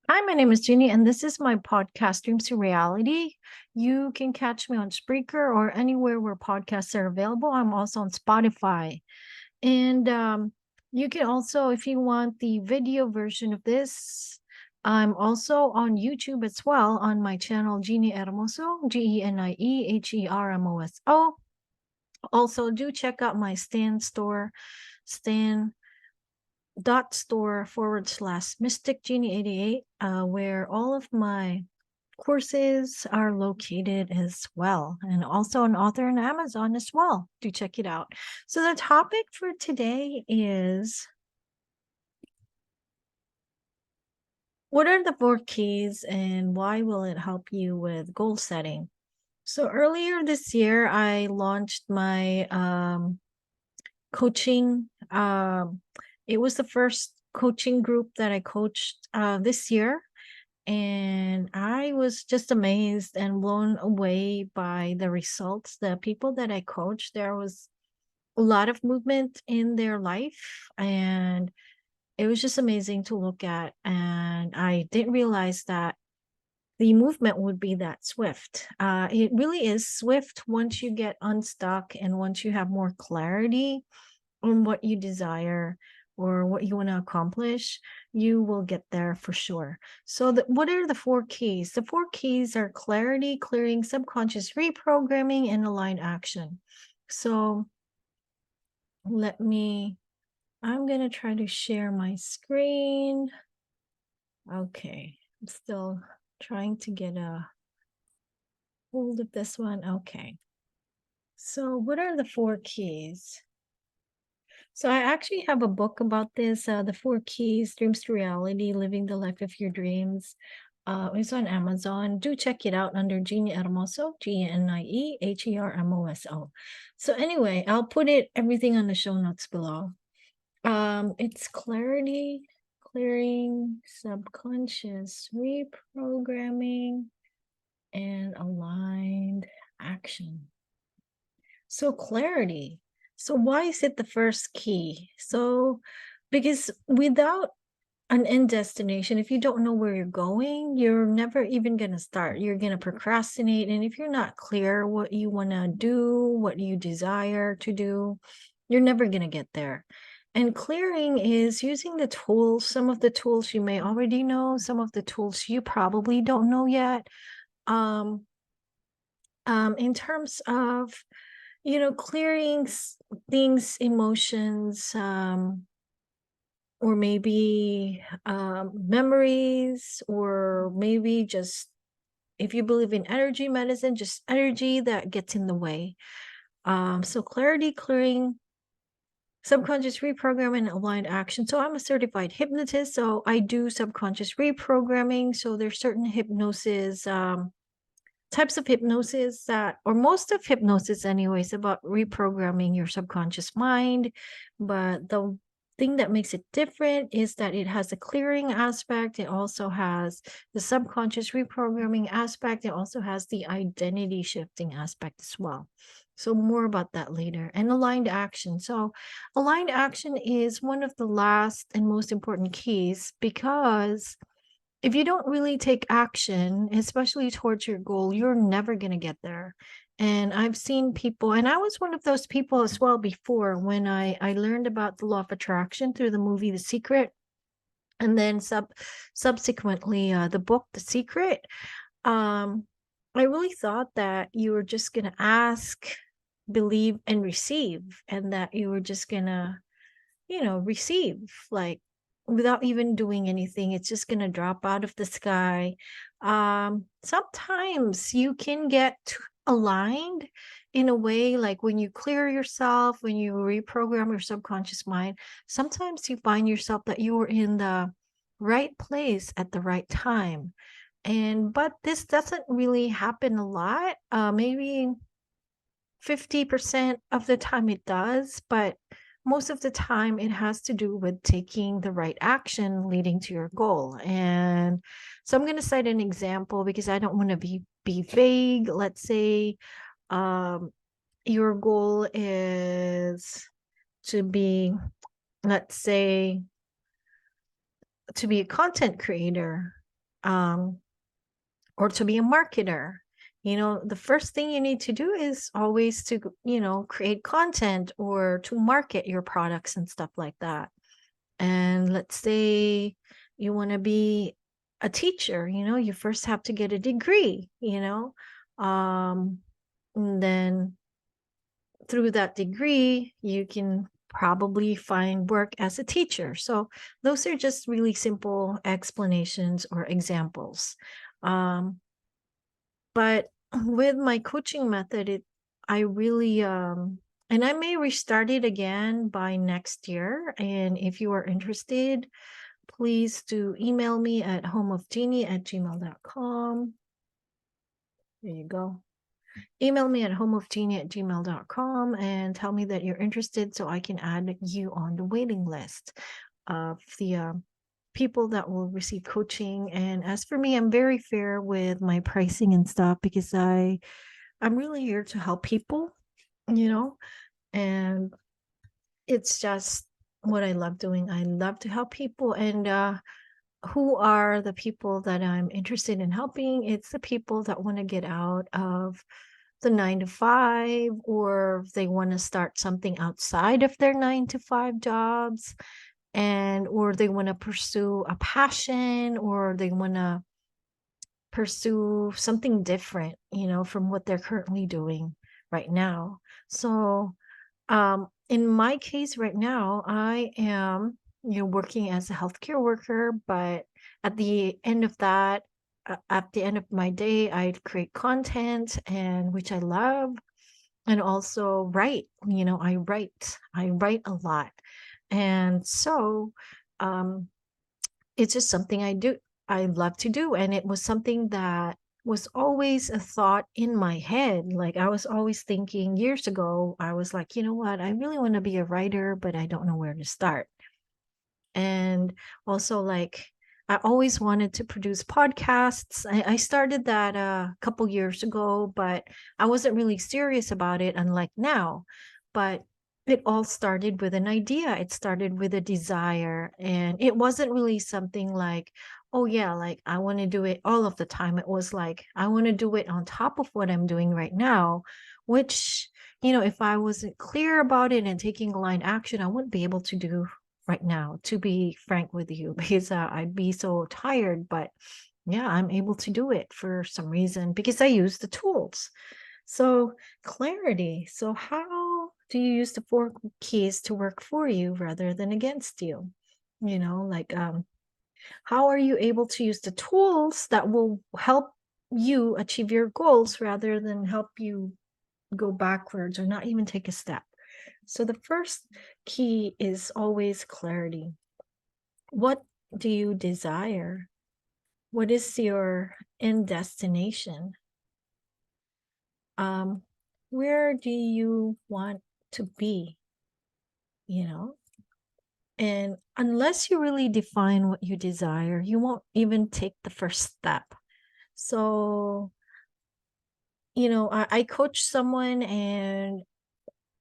Hi, my name is Jeannie, and this is my podcast, Dreams to Reality. You can catch me on Spreaker or anywhere where podcasts are available. I'm also on Spotify. And you can also, if you want the video version of this, I'm also on YouTube as well on my channel, Jeannie Hermoso, GENIEHERMOSO. Also, do check out my Stan store, Stan .store/ Mystic Genie 88, where all of my courses are located as well, and also an author on Amazon as well. Do check it out. So the topic for today is, what are the 4 keys and why will it help you with goal setting? So earlier this year, I launched my coaching. It was the first coaching group that I coached this year. And I was just amazed and blown away by the results. The people that I coached, there was a lot of movement in their life. And it was just amazing to look at. And I didn't realize that the movement would be that swift. It really is swift once you get unstuck and once you have more clarity on what you desire or what you want to accomplish, you will get there for sure. So what are the 4 keys? The 4 keys are clarity, clearing, subconscious reprogramming, and aligned action. So I'm going to try to share my screen. Okay, I'm still trying to get a hold of this one. Okay. So what are the 4 keys? So I actually have a book about this, The 4 Keys, Dreams to Reality, Living the Life of Your Dreams. It's on Amazon. Do check it out under Jeannie Hermoso, GENIEHERMOSO. So anyway, I'll put everything on the show notes below. It's clarity, clearing, subconscious, reprogramming, and aligned action. So clarity. So why is it the first key? So because without an end destination, if you don't know where you're going, you're never even going to start. You're going to procrastinate. And if you're not clear what you want to do, what you desire to do, you're never going to get there. And clearing is using the tools, some of the tools you may already know, some of the tools you probably don't know yet. In terms of clearing things, emotions, or maybe memories, or maybe just, if you believe in energy medicine, just energy that gets in the way. So clarity, clearing, subconscious reprogramming, aligned action. So I'm a certified hypnotist, so I do subconscious reprogramming. So there's certain hypnosis, types of hypnosis that, or most of hypnosis anyways, about reprogramming your subconscious mind. But the thing that makes it different is that it has a clearing aspect. It also has the subconscious reprogramming aspect. It also has the identity shifting aspect as well. So more about that later. And aligned action. So aligned action is one of the last and most important keys, because if you don't really take action, especially towards your goal, you're never going to get there. And I've seen people, and I was one of those people as well before, when I learned about the law of attraction through the movie The Secret, and then subsequently the book The Secret. Um, I really thought that you were just going to ask, believe, and receive, and that you were just going to receive, like, without even doing anything. It's just going to drop out of the sky. Sometimes you can get aligned in a way, like when you clear yourself, when you reprogram your subconscious mind, sometimes you find yourself that you were in the right place at the right time. But this doesn't really happen a lot. Maybe 50% of the time it does, but most of the time it has to do with taking the right action leading to your goal. And so I'm going to cite an example because I don't want to be vague. Let's say your goal is to be, let's say, to be a content creator. um, or to be a marketer. The first thing you need to do is always to, create content or to market your products and stuff like that. And let's say you want to be a teacher, you first have to get a degree, and then through that degree, you can probably find work as a teacher. So those are just really simple explanations or examples. But with my coaching method, I really, and I may restart it again by next year. And if you are interested, please do email me at homeofgenie@gmail.com. There you go. Email me at homeofgenie@gmail.com and tell me that you're interested so I can add you on the waiting list of the people that will receive coaching. And as for me, I'm very fair with my pricing and stuff because I'm really here to help people, you know, and it's just what I love doing. I love to help people. And who are the people that I'm interested in helping? It's the people that want to get out of the 9 to 5, or they want to start something outside of their 9 to 5 jobs, and or they want to pursue a passion, or they want to pursue something different, from what they're currently doing right now. So, in my case right now, I am, working as a healthcare worker, but at the end of that, at the end of my day, I create content and which I love, and also write. I write a lot. And so, um, it's just something I love to do. And it was something that was always a thought in my head. Like I was always thinking years ago, I was like, you know what? I really want to be a writer, but I don't know where to start. And also, like, I always wanted to produce podcasts. I started that a couple years ago, but I wasn't really serious about it, unlike now. But it all started with an idea. It started with a desire. And it wasn't really something like, oh, yeah, like I want to do it all of the time. It was like, I want to do it on top of what I'm doing right now, which, if I wasn't clear about it and taking aligned action, I wouldn't be able to do right now, to be frank with you, because I'd be so tired. But yeah, I'm able to do it for some reason because I use the tools. So, clarity. So, how do you use the 4 keys to work for you rather than against you? Like, how are you able to use the tools that will help you achieve your goals rather than help you go backwards or not even take a step? So the first key is always clarity. What do you desire? What is your end destination? Um, where do you want to be? You know? And unless you really define what you desire, you won't even take the first step. So, I coach someone, and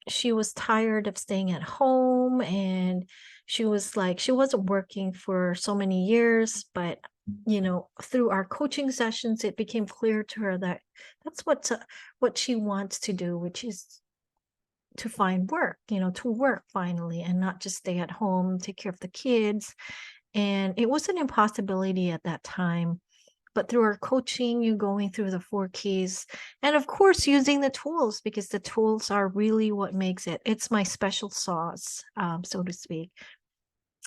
she was tired of staying at home, and she was like, she wasn't working for so many years, but through our coaching sessions, it became clear to her that that's what she wants to do, which is to find work, to work finally, and not just stay at home, take care of the kids. And it was an impossibility at that time. But through our coaching, you going through the 4 keys, and of course, using the tools, because the tools are really what makes it. It's my special sauce, so to speak.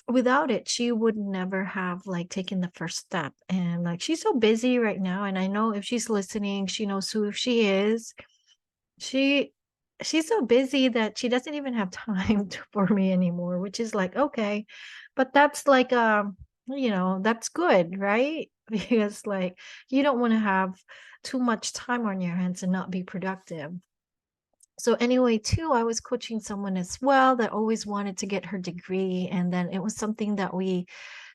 Without it, she would never have like taken the first step. And like, she's so busy right now. And I know if she's listening, she knows who she is. She she's so busy that she doesn't even have time for me anymore, which is like, okay. But that's like, that's good, right? Because like, you don't want to have too much time on your hands and not be productive. So anyway, too, I was coaching someone as well that always wanted to get her degree, and then it was something that we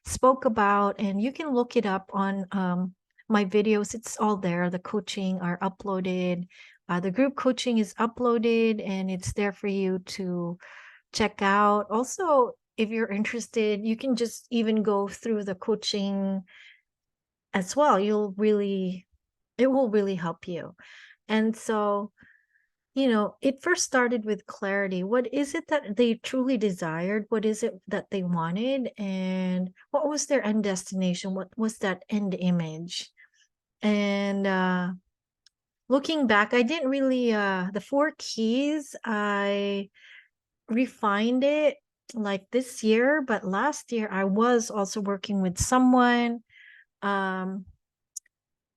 spoke about, and you can look it up on my videos. It's all there. The coaching are uploaded. The group coaching is uploaded, and it's there for you to check out. Also, if you're interested, you can just even go through the coaching as well. It will really help you. And so, it first started with clarity. What is it that they truly desired? What is it that they wanted? And what was their end destination? What was that end image? And looking back, I didn't really, the four keys, I refined it like this year, but last year I was also working with someone. Um,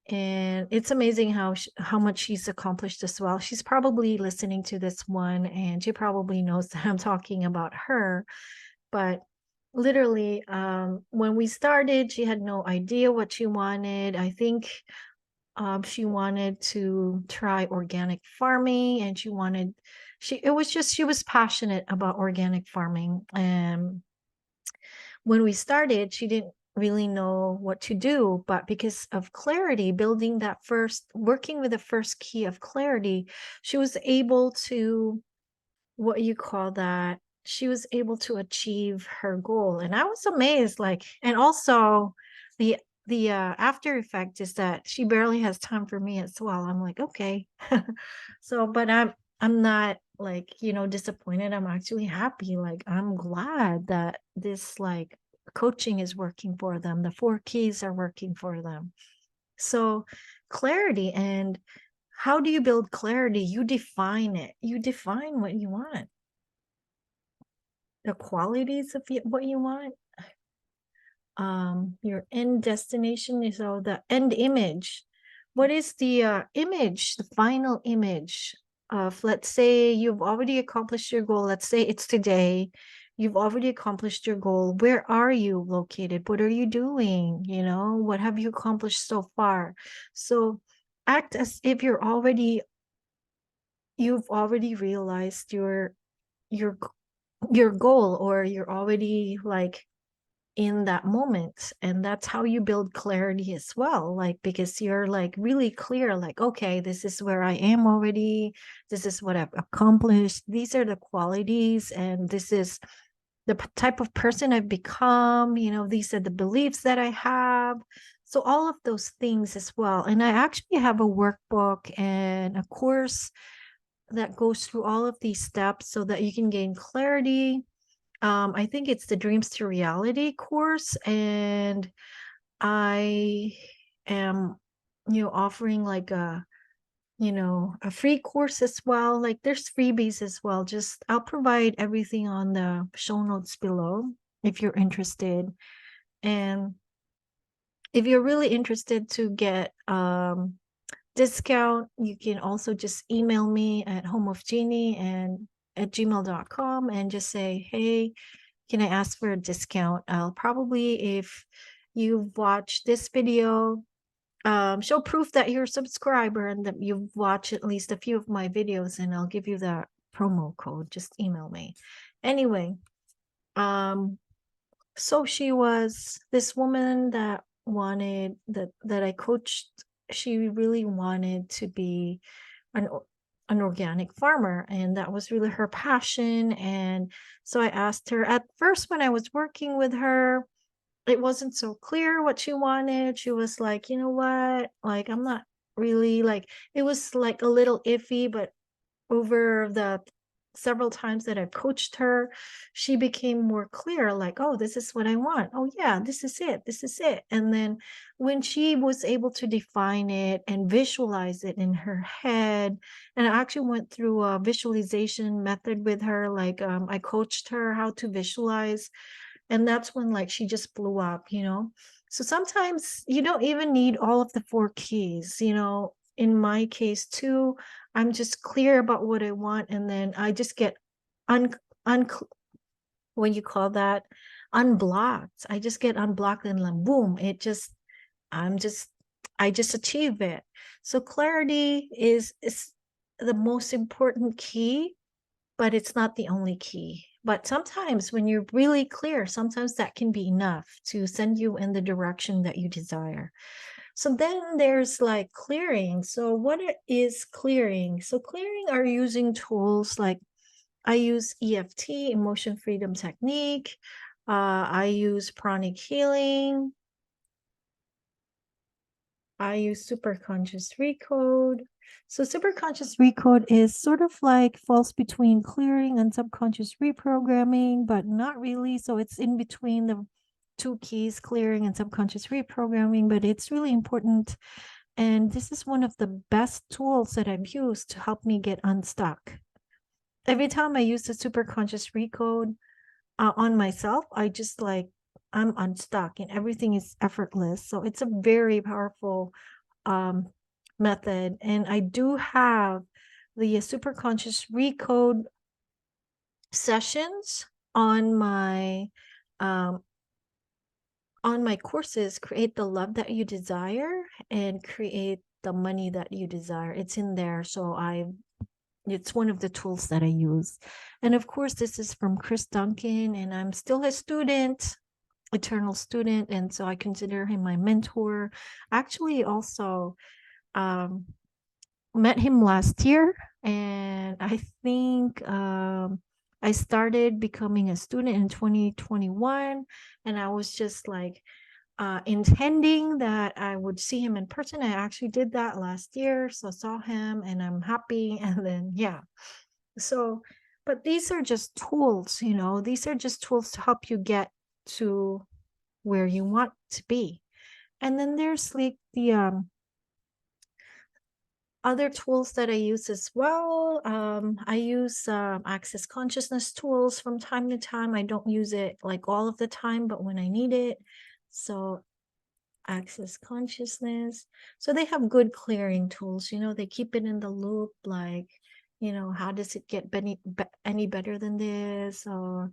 and it's amazing how much she's accomplished as well. She's probably listening to this one, and she probably knows that I'm talking about her. But literally, when we started, she had no idea what she wanted. I think she wanted to try organic farming, and she was passionate about organic farming. And when we started, she didn't really know what to do, but because of clarity, working with the first key of clarity, she was able to, what you call that? She was able to achieve her goal. And I was amazed, like, and also the after effect is that she barely has time for me as well. I'm like, okay. So, but I'm not like, disappointed. I'm actually happy. Like, I'm glad that this like coaching is working for them. The four keys are working for them. So, clarity. And how do you build clarity? You define it. You define what you want, the qualities of what you want. Your end destination is, all the end image. What is the image, the final image of, let's say you've already accomplished your goal. Let's say it's today. You've already accomplished your goal. Where are you located? What are you doing? What have you accomplished so far? So act as if you've already realized your your goal, or you're already like in that moment. And that's how you build clarity as well, like, because you're like really clear, like, okay, this is where I am already, this is what I've accomplished, these are the qualities, and this is the type of person I've become, these are the beliefs that I have. So all of those things as well. And I actually have a workbook and a course that goes through all of these steps so that you can gain clarity. I think it's the Dreams to Reality course, and I am, offering like a free course as well. Like, there's freebies as well. Just I'll provide everything on the show notes below if you're interested. And if you're really interested to get discount, you can also just email me at homeofgenie and at gmail.com and just say, hey, can I ask for a discount? I'll probably, if you've watched this video, show proof that you're a subscriber and that you've watched at least a few of my videos, and I'll give you that promo code. Just email me. Anyway, so she was this woman that I coached. She really wanted to be an an organic farmer, and that was really her passion. And so I asked her, at first when I was working with her, it wasn't so clear what she wanted. She was like, you know what, like, I'm not really like, it was like a little iffy. But over the several times that I've coached her, she became more clear, like, oh, this is what I want. Oh, yeah, this is it. This is it. And then when she was able to define it and visualize it in her head, and I actually went through a visualization method with her, like, I coached her how to visualize. And that's when, like, she just blew up. So sometimes you don't even need all of the four keys. In my case too, I'm just clear about what I want, and then I just get un un what you call that, unblocked. I just get unblocked, and like, boom, I'm just I just achieve it. So clarity is the most important key, but it's not the only key. But sometimes when you're really clear, sometimes that can be enough to send you in the direction that you desire. So then there's like clearing. So what is clearing? So clearing are using tools like, I use EFT, emotion freedom technique. I use pranic healing. I use superconscious recode. So superconscious recode is sort of like falls between clearing and subconscious reprogramming, but not really. So it's in between the two keys, clearing and subconscious reprogramming, but it's really important. And this is one of the best tools that I've used to help me get unstuck. Every time I use the superconscious recode on myself, I just like, I'm unstuck and everything is effortless. So it's a very powerful um, method. And I do have the superconscious recode sessions um, on my courses, Create the Love That You Desire and Create the Money That You Desire. It's in there. So it's one of the tools that I use. And of course, this is from Chris Duncan, and I'm still a student, eternal student. And so I consider him my mentor. Actually, also um, met him last year, and I think I started becoming a student in 2021, and I was just like intending that I would see him in person. I actually did that last year, so I saw him, and I'm happy. And then yeah, so but these are just tools, these are just tools to help you get to where you want to be. And then there's like the other tools that I use as well. I use access consciousness tools from time to time. I don't use it like all of the time, but when I need it. So access consciousness. So they have good clearing tools. They keep it in the loop, like, how does it get any better than this? Or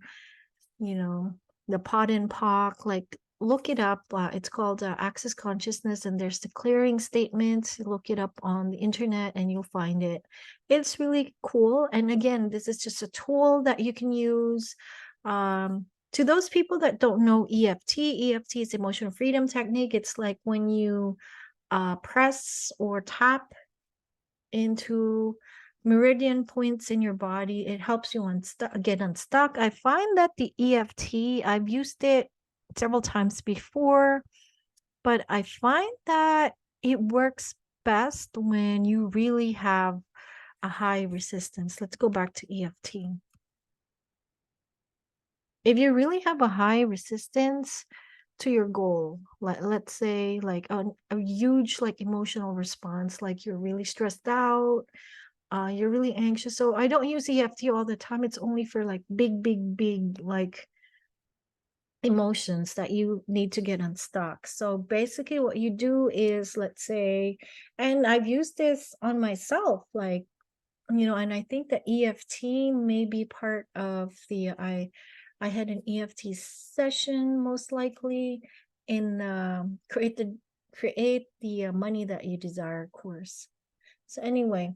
the pod and POC, like look it up. It's called Access Consciousness, and there's the clearing statements. Look it up on the internet and you'll find it. It's really cool. And again, this is just a tool that you can use. To those people that don't know EFT is emotional freedom technique. It's like when you press or tap into meridian points in your body, it helps you get unstuck. I find that the EFT, I've used it several times before, but I find that it works best when you really have a high resistance. Let's go back to EFT. If you really have a high resistance to your goal, let's say like a huge like emotional response, like you're really stressed out, you're really anxious. So I don't use EFT all the time. It's only for like big like emotions that you need to get unstuck. So basically what you do is, let's say, and I've used this on myself, like, and I think that EFT may be part of I had an EFT session most likely in create the Money That You Desire course. So anyway,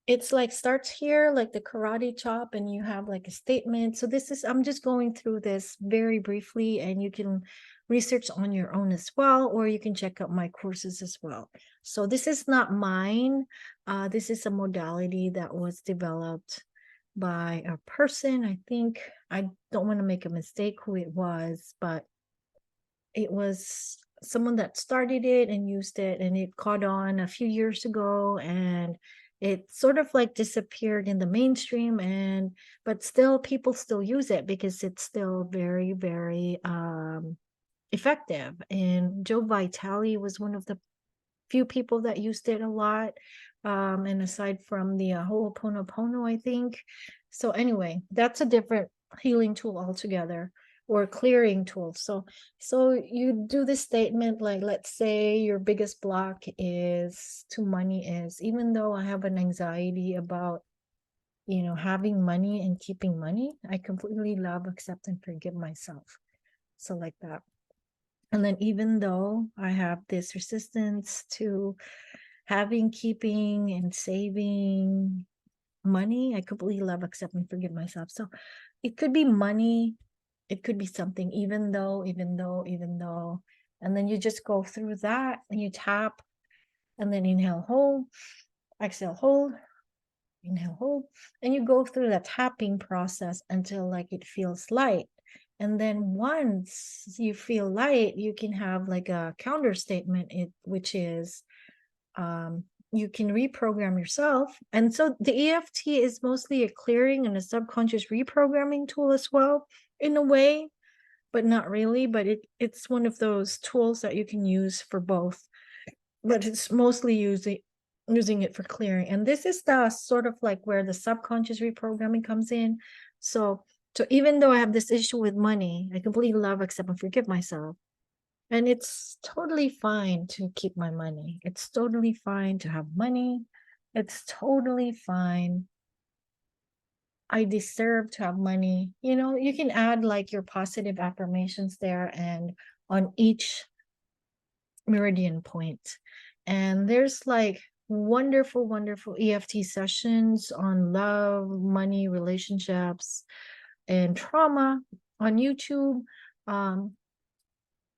it's like starts here like the karate chop, and you have like a statement. So I'm just going through this very briefly, and you can research on your own as well, or you can check out my courses as well. So this is not mine. This is a modality that was developed by a person. I think, I don't want to make a mistake who it was, but it was someone that started it and used it, and it caught on a few years ago, and it sort of like disappeared in the mainstream, but still people still use it because it's still very effective. And Joe Vitale was one of the few people that used it a lot, and aside from the Ho'oponopono, I think. So anyway, that's a different healing tool altogether, or clearing tool. So you do this statement, like, let's say your biggest block is to money is, even though I have an anxiety about having money and keeping money, I completely love, accept, and forgive myself. So like that. And then even though I have this resistance to having, keeping, and saving money, I completely love, accept, and forgive myself. So it could be money, it could be something, even though, and then you just go through that, and you tap, and then inhale, hold, exhale, hold, inhale, hold, and you go through that tapping process until like it feels light. And then once you feel light, you can have like a counter statement, which is you can reprogram yourself. And so the EFT is mostly a clearing and a subconscious reprogramming tool as well, in a way, but not really. But it's one of those tools that you can use for both. But it's mostly using it for clearing. And this is the sort of like where the subconscious reprogramming comes in. So even though I have this issue with money, I completely love, accept, and forgive myself. And it's totally fine to keep my money. It's totally fine to have money. It's totally fine. I deserve to have money. You can add like your positive affirmations there and on each meridian point. And there's like wonderful, wonderful EFT sessions on love, money, relationships, and trauma on YouTube. Um,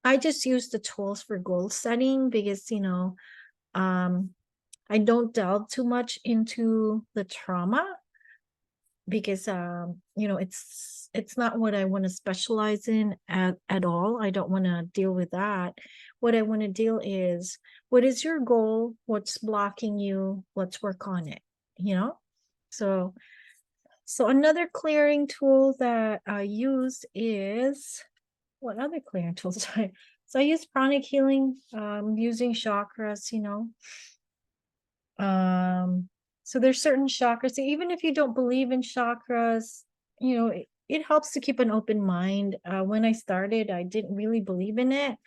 I just use the tools for goal setting because, I don't delve too much into the trauma because, it's not what I want to specialize in at all. I don't want to deal with that. What I want to deal is, what is your goal? What's blocking you? Let's work on it, you know? So, another clearing tool that I use is, what other clearing tools? So I use pranic healing, using chakras, so there's certain chakras. So even if you don't believe in chakras, it helps to keep an open mind. When I started, I didn't really believe in it.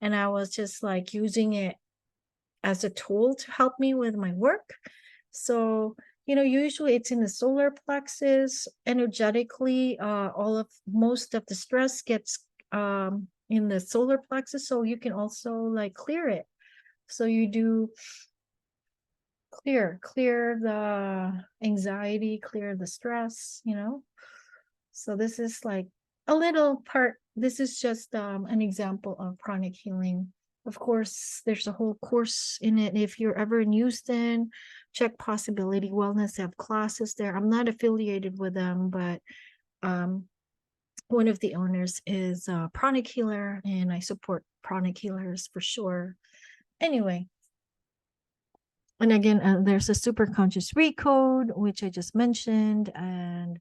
And I was just like using it as a tool to help me with my work. So, usually it's in the solar plexus. Energetically, most of the stress gets in the solar plexus. So you can also like clear it. So you do clear the anxiety, clear the stress. So this is like a little part. This is just an example of pranic healing. Of course, there's a whole course in it. If you're ever in Houston, check Possibility Wellness. They have classes there. I'm not affiliated with them, but um, one of the owners is a pranic healer, and I support pranic healers for sure. Anyway, and again, there's a super conscious recode, which I just mentioned. And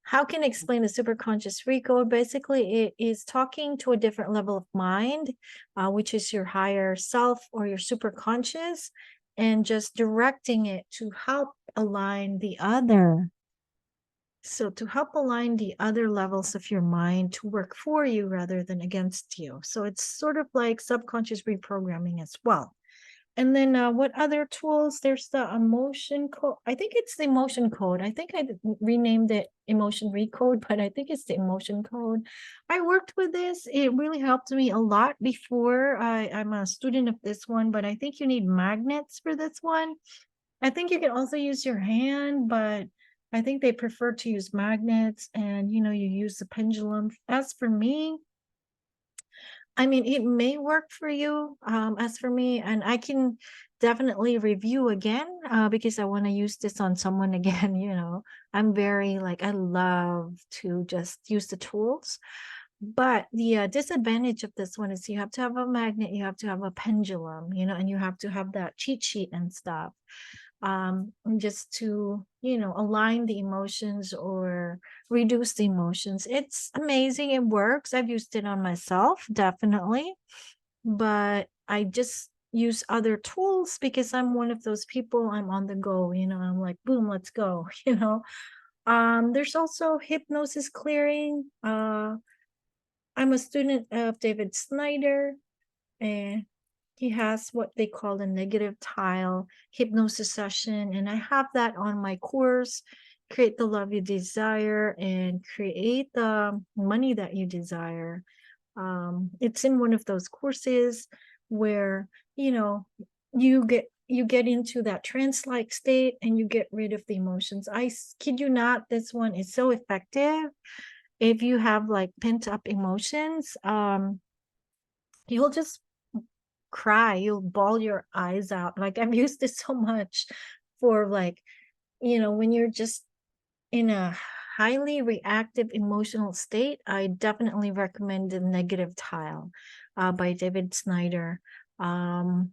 how can I explain the super conscious recode? Basically, it is talking to a different level of mind, which is your higher self or your super conscious, and just directing it to help align the other. So to help align the other levels of your mind to work for you rather than against you. So it's sort of like subconscious reprogramming as well. And then what other tools? There's the emotion code. I think it's the emotion code. I think I renamed it emotion recode, but I think it's the emotion code. I worked with this. It really helped me a lot before. I'm a student of this one, but I think you need magnets for this one. I think you can also use your hand, but I think they prefer to use magnets, and you use the pendulum. As for me, I mean, it may work for you, as for me, and I can definitely review again, because I want to use this on someone again. I'm very like, I love to just use the tools. But the disadvantage of this one is you have to have a magnet, you have to have a pendulum, and you have to have that cheat sheet and stuff, just to, align the emotions or reduce the emotions. It's amazing. It works. I've used it on myself, definitely. But I just use other tools because I'm one of those people, I'm on the go, I'm like, boom, let's go, there's also hypnosis clearing. I'm a student of David Snyder, and he has what they call a negative tile hypnosis session. And I have that on my course, Create the Love You Desire and Create the Money That You Desire. It's in one of those courses where, you get into that trance-like state and you get rid of the emotions. I kid you not, this one is so effective. If you have like pent up emotions, you'll just cry, you'll bawl your eyes out. Like, I've used this so much for like, when you're just in a highly reactive emotional state, I definitely recommend the Negative Tile by David Snyder. Um,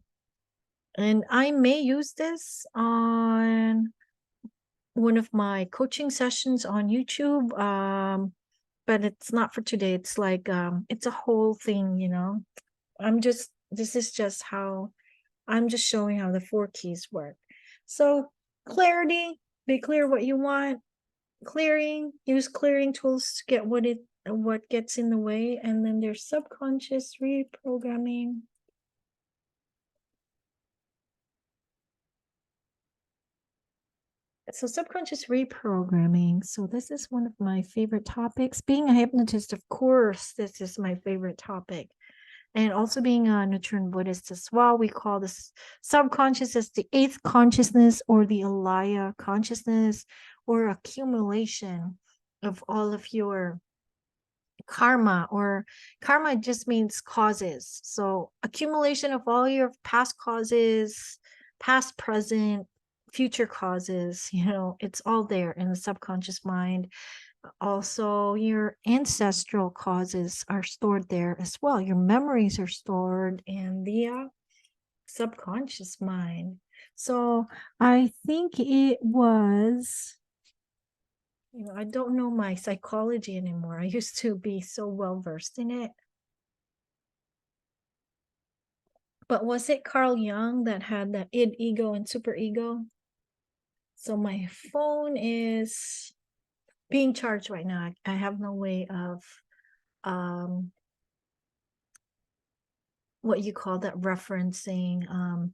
and I may use this on one of my coaching sessions on YouTube. But it's not for today. It's like it's a whole thing, you know. This is just how I'm just showing how the four keys work. So clarity, be clear what you want. Clearing, use clearing tools to get what gets in the way. And then there's subconscious reprogramming. So subconscious reprogramming. So this is one of my favorite topics. Being a hypnotist, of course, this is my favorite topic. And also being a Nichiren Buddhist as well, we call this subconscious as the eighth consciousness or the Alaya consciousness or accumulation of all of your karma, or karma just means causes. So accumulation of all your past causes, past, present, future causes, you know, it's all there in the subconscious mind. Also, your ancestral causes are stored there as well. Your memories are stored in the subconscious mind. So I think it was, you know, I don't know my psychology anymore. I used to be so well versed in it. But was it Carl Jung that had that id, ego, and super ego? So my phone is being charged right now. I have no way of um what you call that referencing.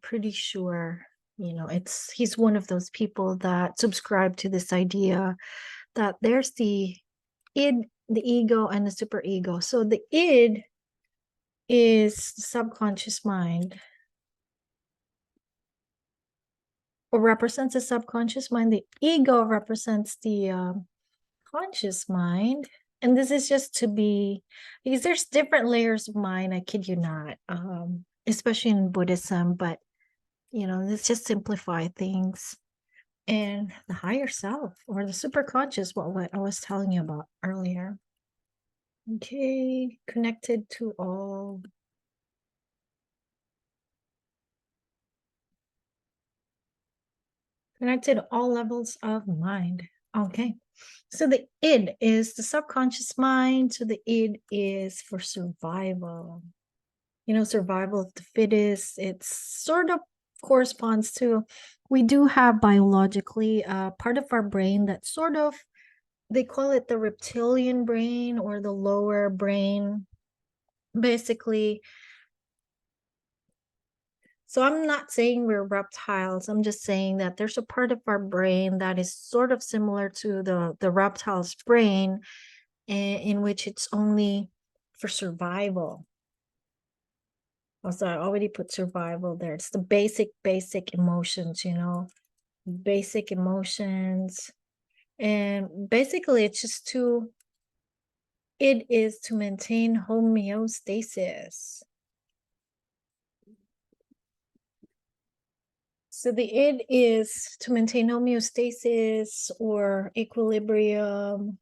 Pretty sure, you know, he's one of those people that subscribe to this idea that there's the id, the ego, and the super ego. So the id is the subconscious mind, or represents the subconscious mind. The ego represents the conscious mind. And this is just to be, because there's different layers of mind, I kid you not, especially in Buddhism, but you know, let's just simplify things. And the higher self or the super conscious, what I was telling you about earlier. Okay, connected to all. Connected to all levels of mind. Okay. So the id is the subconscious mind. So the id is for survival. You know, survival of the fittest. It's sort of corresponds to, we do have biologically part of our brain that sort of, they call it the reptilian brain or the lower brain. Basically, so I'm not saying we're reptiles. I'm just saying that there's a part of our brain that is sort of similar to the reptile's brain, in which it's only for survival. Also, I already put survival there. It's the basic emotions, you know, basic emotions. And basically, it is to maintain homeostasis. So the id is to maintain homeostasis or equilibrium,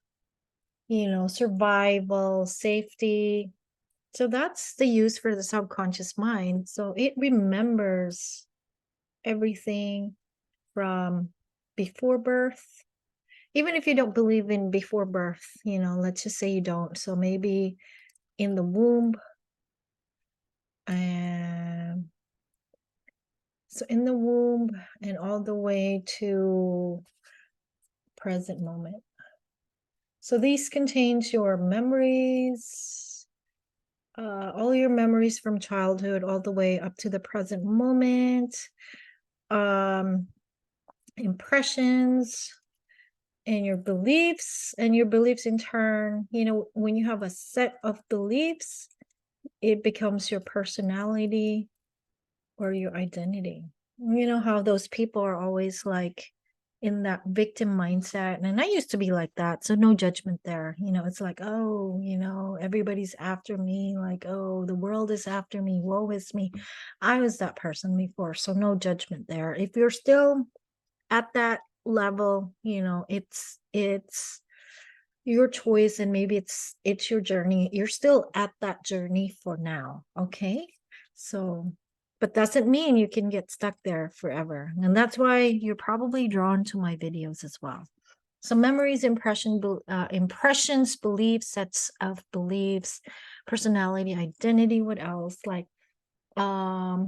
you know, survival, safety. So that's the use for the subconscious mind. So it remembers everything from before birth. Even if you don't believe in before birth, you know, let's just say you don't. So maybe in the womb, and so in the womb and all the way to present moment. So these contains your memories, all your memories from childhood all the way up to the present moment, impressions, and your beliefs in turn. You know, when you have a set of beliefs, it becomes your personality or your identity. You know how those people are always like in that victim mindset, and I used to be like that, so no judgment there. You know, it's like, oh, you know, everybody's after me, like, oh, the world is after me, woe is me. I was that person before, so no judgment there. If you're still at that level, you know, it's your choice, and maybe it's your journey. You're still at that journey for now, okay? So, but doesn't mean you can get stuck there forever. And that's why you're probably drawn to my videos as well. So memories, impressions, beliefs, sets of beliefs, personality, identity, what else? Like, trauma.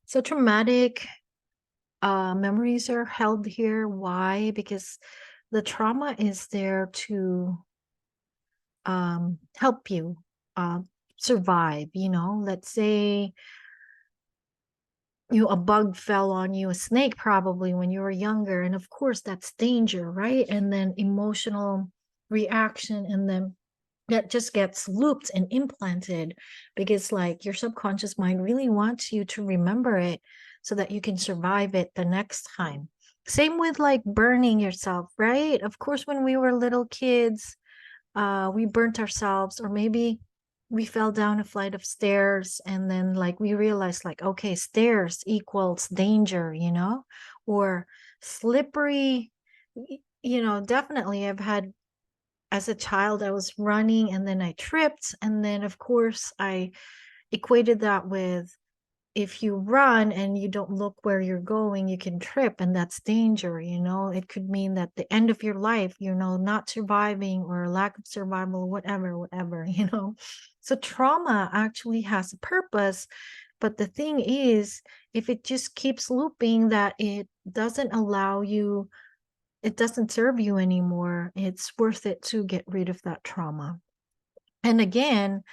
So traumatic memories are held here. Why? Because the trauma is there to help you uh, survive. Let's say a bug fell on you, a snake probably when you were younger, and of course that's danger, right? And then emotional reaction, and then that just gets looped and implanted, because like your subconscious mind really wants you to remember it so that you can survive it the next time. Same with like burning yourself, right? Of course, when we were little kids, we burnt ourselves, or maybe we fell down a flight of stairs, and then like we realized like, okay, stairs equals danger, or slippery. Definitely I've had, as a child, I was running and then I tripped. And then, of course, I equated that with, if you run and you don't look where you're going, you can trip, and that's danger. It could mean that the end of your life, not surviving, or lack of survival, whatever. So trauma actually has a purpose. But the thing is, if it just keeps looping, that it doesn't serve you anymore, it's worth it to get rid of that trauma. And again,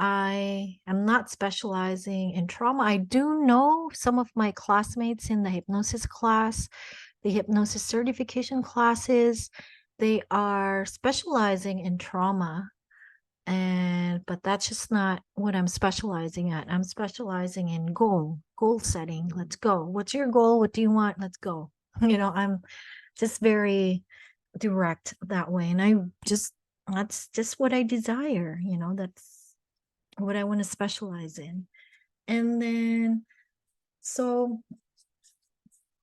I am not specializing in trauma. I do know some of my classmates in the hypnosis class, the hypnosis certification classes, they are specializing in trauma. But that's just not what I'm specializing at. I'm specializing in goal setting. Let's go. What's your goal? What do you want? Let's go. I'm just very direct that way. And that's just what I desire. That's what I want to specialize in. And then, so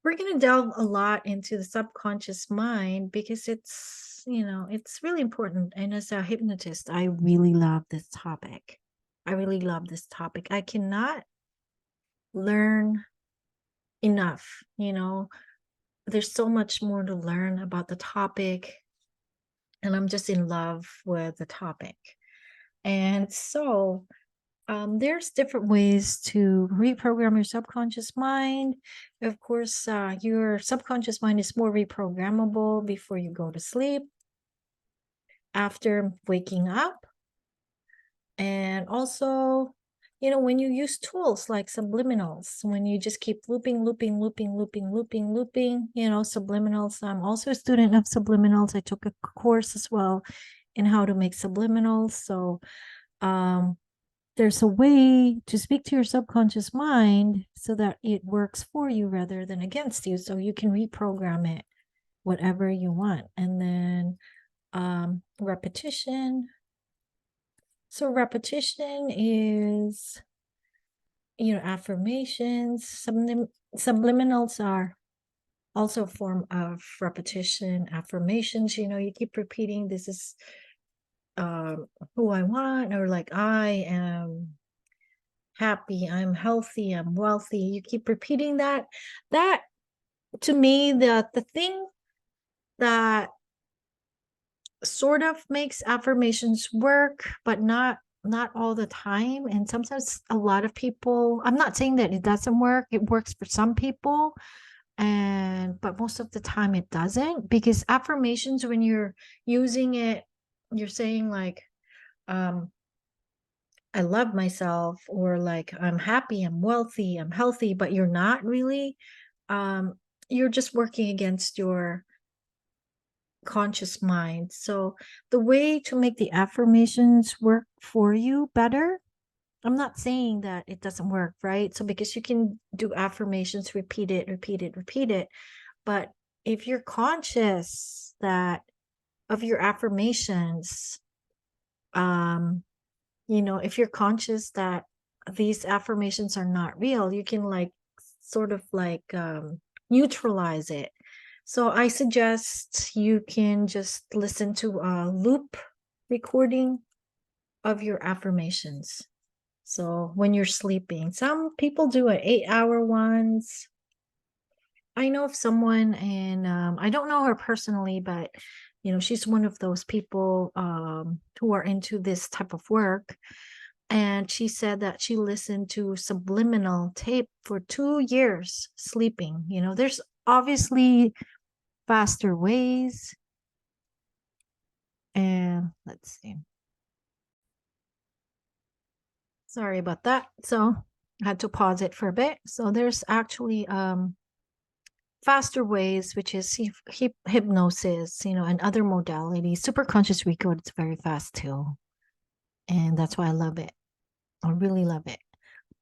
we're going to delve a lot into the subconscious mind, because it's really important. And as a hypnotist, I really love this topic. I cannot learn enough. There's so much more to learn about the topic, and I'm just in love with the topic. And so there's different ways to reprogram your subconscious mind. Of course, your subconscious mind is more reprogrammable before you go to sleep, after waking up, and also, when you use tools like subliminals, when you just keep looping, subliminals. I'm also a student of subliminals. I took a course as well in how to make subliminals. So there's a way to speak to your subconscious mind so that it works for you rather than against you, so you can reprogram it whatever you want. And then repetition. So repetition is, affirmations. Subliminals are also a form of repetition. Affirmations, you keep repeating, this is who I want, or like, I am happy, I'm healthy, I'm wealthy. You keep repeating that. That, to me, the thing that sort of makes affirmations work, but not all the time. And sometimes a lot of people, I'm not saying that it doesn't work, it works for some people, but most of the time it doesn't, because affirmations, when you're using it, you're saying like, I love myself, or like, I'm happy, I'm wealthy, I'm healthy, but you're not really. You're just working against your conscious mind. So the way to make the affirmations work for you better, I'm not saying that it doesn't work, right? So because you can do affirmations, repeat it. But if you're conscious that of your affirmations, if you're conscious that these affirmations are not real, you can like sort of like neutralize it. So I suggest you can just listen to a loop recording of your affirmations. So when you're sleeping, some people do an 8-hour ones. I know of someone, and I don't know her personally, but she's one of those people who are into this type of work. And she said that she listened to subliminal tape for 2 years sleeping. There's obviously faster ways. And let's see. Sorry about that. So I had to pause it for a bit. So there's actually faster ways, which is hypnosis, and other modalities. Super conscious recode is very fast too. And that's why I love it. I really love it.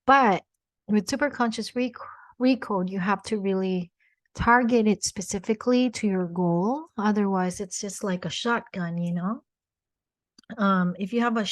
But with super conscious recode, you have to really target it specifically to your goal. Otherwise, it's just like a shotgun. If you have a